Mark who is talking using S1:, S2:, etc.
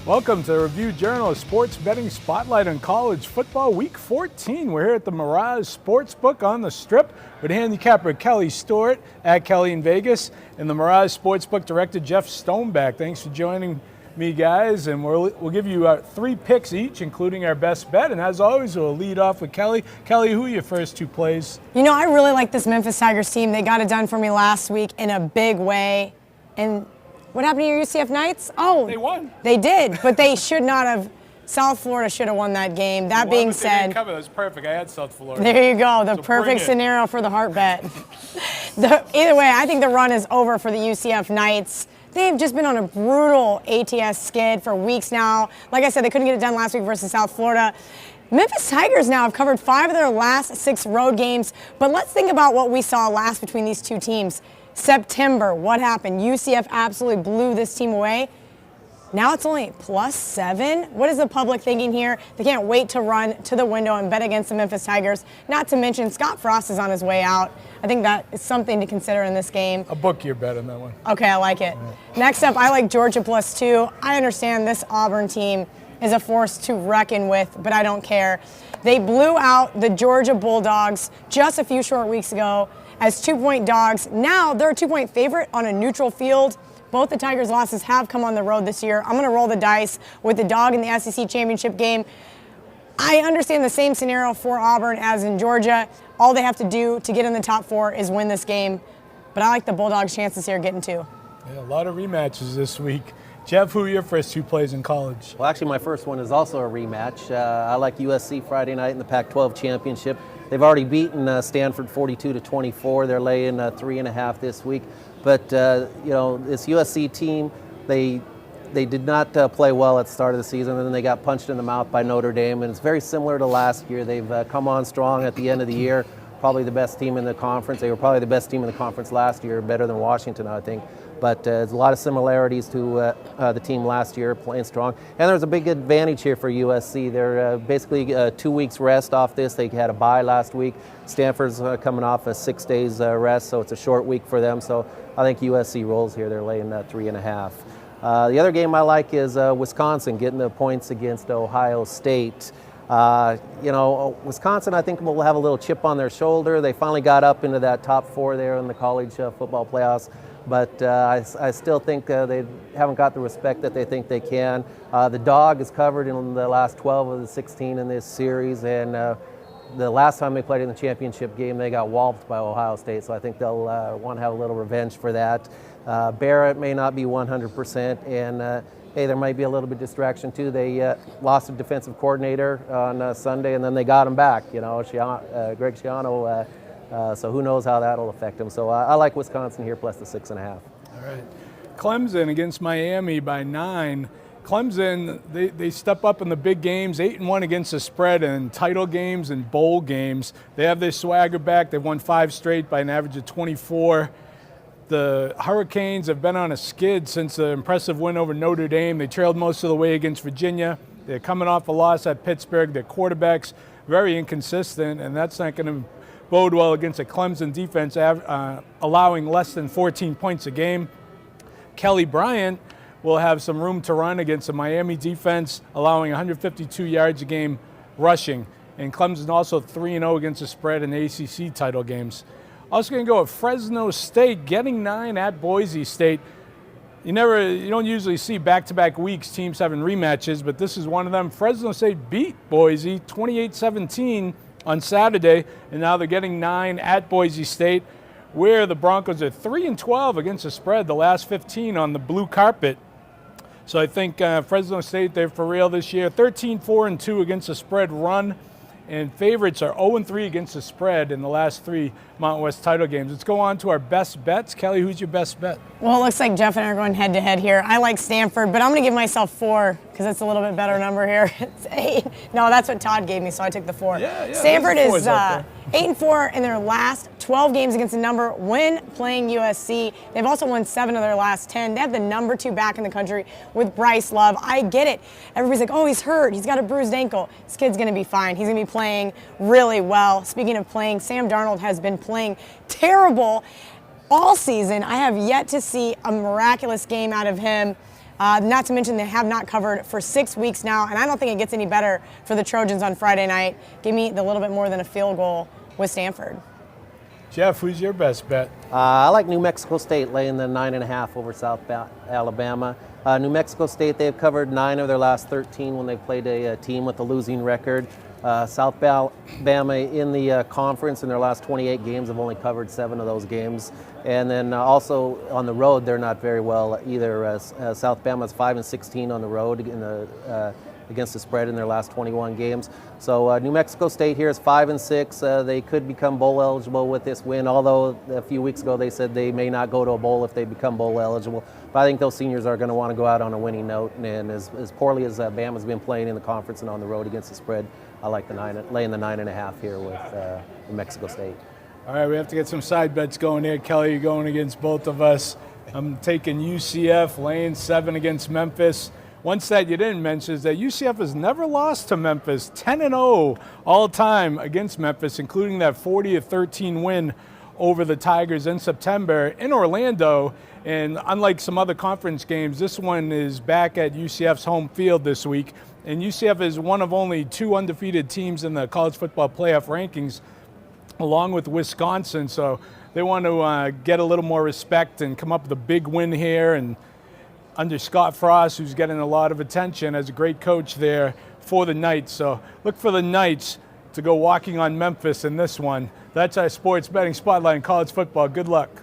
S1: Welcome to the Review Journal of Sports Betting Spotlight on College Football Week 14. We're here at the Mirage Sportsbook on the Strip with handicapper Kelly Stewart at Kelly in Vegas and the Mirage Sportsbook director Jeff Stoneback. Thanks for joining me, guys, and we'll give you 3 picks each, including our best bet. And as always, we'll lead off with Kelly. Kelly, who are your first 2 plays?
S2: You know, I really like this Memphis Tigers team. They got it done for me last week in a big way. And what happened to your UCF Knights? Oh,
S1: they won.
S2: They did, but they should not have. South Florida should have won that game. That being said,
S1: they didn't cover. That was perfect. I had South Florida.
S2: There you go, the perfect scenario for the heart bet. Either way, I think the run is over for the UCF Knights. They've just been on a brutal ATS skid for weeks now. Like I said, they couldn't get it done last week versus South Florida. Memphis Tigers now have covered 5 of their last 6 road games, but let's think about what we saw last between these two teams. September, what happened? UCF absolutely blew this team away. Now it's only +7. What is the public thinking here? They can't wait to run to the window and bet against the Memphis Tigers. Not to mention Scott Frost is on his way out. I think that is something to consider in this game.
S1: A book your bet on that one.
S2: Okay, I like it. Yeah. Next up, I like Georgia +2. I understand this Auburn team is a force to reckon with, but I don't care. They blew out the Georgia Bulldogs just a few short weeks ago as 2-point dogs. Now they're a 2-point favorite on a neutral field. Both the Tigers' losses have come on the road this year. I'm going to roll the dice with the dog in the SEC championship game. I understand the same scenario for Auburn as in Georgia. All they have to do to get in the top 4 is win this game. But I like the Bulldogs' chances here getting 2.
S1: Yeah, a lot of rematches this week. Jeff, who are your first 2 plays in college?
S3: Well, actually, my first one is also a rematch. I like USC Friday night in the Pac-12 championship. They've already beaten Stanford 42-24. They're laying 3.5 this week. But you know, this USC team, they did not play well at the start of the season, and then they got punched in the mouth by Notre Dame. And it's very similar to last year. They've come on strong at the end of the year. Probably the best team in the conference. They were probably the best team in the conference last year, better than Washington, I think. But there's a lot of similarities to the team last year, playing strong. And there's a big advantage here for USC. They're basically 2 weeks rest off this. They had a bye last week. Stanford's coming off a 6 days rest, so it's a short week for them. So I think USC rolls here. They're laying 3.5. The other game I like is Wisconsin getting the points against Ohio State. You know, Wisconsin, I think, will have a little chip on their shoulder. They finally got up into that top 4 there in the college football playoffs. But I still think they haven't got the respect that they think they can. The dog is covered in the last 12 of the 16 in this series, and the last time they played in the championship game, they got walloped by Ohio State, so I think they'll want to have a little revenge for that. Barrett may not be 100%, and hey, there might be a little bit of distraction too. They lost a defensive coordinator on Sunday, and then they got him back, you know, Greg Schiano. So who knows how that'll affect them. So I like Wisconsin here plus the 6.5.
S1: All right. Clemson against Miami by 9. Clemson, they step up in the big games, 8-1 against the spread in title games and bowl games. They have their swagger back. They've won 5 straight by an average of 24. The Hurricanes have been on a skid since the impressive win over Notre Dame. They trailed most of the way against Virginia. They're coming off a loss at Pittsburgh. Their quarterback's very inconsistent, and that's not going to bode well against a Clemson defense allowing less than 14 points a game. Kelly Bryant will have some room to run against the Miami defense, allowing 152 yards a game rushing. And Clemson also 3-0 against the spread in the ACC title games. Also going to go with Fresno State getting 9 at Boise State. You don't usually see back-to-back weeks teams having rematches, but this is one of them. Fresno State beat Boise 28-17 on Saturday, and now they're getting 9 at Boise State, where the Broncos are 3-12 against the spread the last 15 on the blue carpet. So I think Fresno State, they're for real this year. 13-4-2 against the spread run, and favorites are 0-3 against the spread in the last 3 Mountain West title games. Let's go on to our best bets. Kelly, who's your best bet?
S2: Well, it looks like Jeff and I are going head-to-head here. I like Stanford, but I'm going to give myself 4 because it's a little bit better number here. It's 8. No, that's what Todd gave me, so I took the 4. Stanford is 8-4 in their last 12 games against the number when playing USC. They've also won 7 of their last 10. They have the number 2 back in the country with Bryce Love. I get it. Everybody's like, oh, he's hurt. He's got a bruised ankle. This kid's going to be fine. He's going to be playing really well. Speaking of playing, Sam Darnold has been playing terrible all season. I have yet to see a miraculous game out of him. Not to mention they have not covered for 6 weeks now, and I don't think it gets any better for the Trojans on Friday night. Give me the little bit more than a field goal with Stanford.
S1: Jeff, who's your best bet?
S3: I like New Mexico State laying the 9.5 over South Alabama. New Mexico State, they've covered 9 of their last 13 when they've played a team with a losing record. South Alabama in the conference in their last 28 games have only covered 7 of those games. And then also on the road, they're not very well either. South Alabama's 5-16 on the road in the against the spread in their last 21 games. So New Mexico State here is 5-6. They could become bowl eligible with this win, although a few weeks ago they said they may not go to a bowl if they become bowl eligible. But I think those seniors are going to want to go out on a winning note, and as poorly as Bama's been playing in the conference and on the road against the spread, I like laying the 9.5 here with New Mexico State.
S1: All right, we have to get some side bets going here. Kelly, you're going against both of us. I'm taking UCF, laying 7 against Memphis. One stat you didn't mention is that UCF has never lost to Memphis, 10-0 all time against Memphis, including that 40-13 win over the Tigers in September in Orlando. And unlike some other conference games, this one is back at UCF's home field this week. And UCF is one of only 2 undefeated teams in the college football playoff rankings, along with Wisconsin. So they want to get a little more respect and come up with a big win here. And under Scott Frost, who's getting a lot of attention as a great coach there for the Knights. So look for the Knights to go walking on Memphis in this one. That's our sports betting spotlight in college football. Good luck.